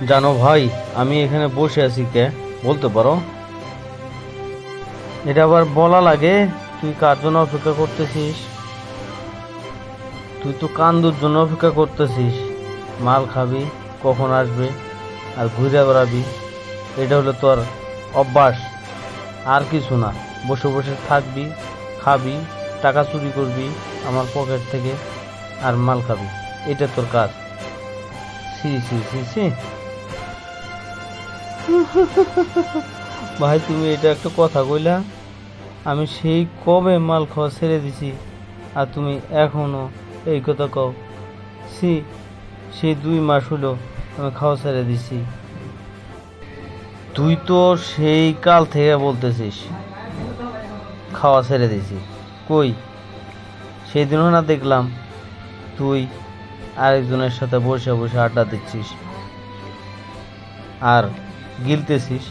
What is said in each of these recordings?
জানো ভাই, আমি এখানে বসে আছি কে বলতে পারো? এটা আবার বলা লাগে? তুই কার জন্য অপেক্ষা করতেছিস? তুই তো কান্দুর জন্য অপেক্ষা করতেছিস। মাল খাবি, কখন আসবে আর ঘুরে বেড়াবি। এটা হলো তোর অভ্যাস, আর কিছু না। বসে বসে থাকবি, খাবি, টাকা চুরি করবি আমার পকেট থেকে, আর মাল খাবি। এটা তোর কাজ। সি সি সি সি। ভাই, তুমি এটা একটা কথা কইলা? আমি সেই কবে মাল খাওয়া ছেড়ে দিছি, আর তুমি এখনো এই কথা কও? সি, সেই 2 মাস হলো আমি খাওয়া ছেড়ে দিছি। তুই তো সেই কাল থেকে বলতেছিস খাওয়া ছেড়ে দিছি। কই, সেই দিনও না দেখলাম তুই আরেকজনের সাথে বসে বসে আড্ডা দিচ্ছিস আর গিলতেছিস।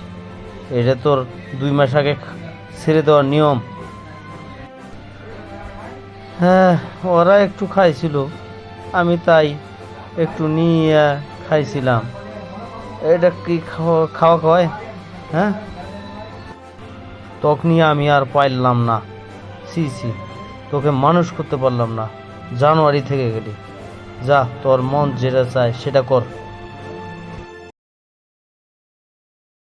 এটা তোর 2 মাস আগে ছেড়ে দেওয়ার নিয়ম। হ্যাঁ, ওরা একটু খাইছিল, আমি তাই একটু নিয়ে খাইছিলাম। এটা কি খাওয়া খাওয়া খাওয়ায়? হ্যাঁ, তখনই আমি আর পাইলাম না। সি সি, তোকে মানুষ করতে পারলাম না। জানুয়ারি থেকে গেলি। যা, তোর মন যেটা চায় সেটা কর।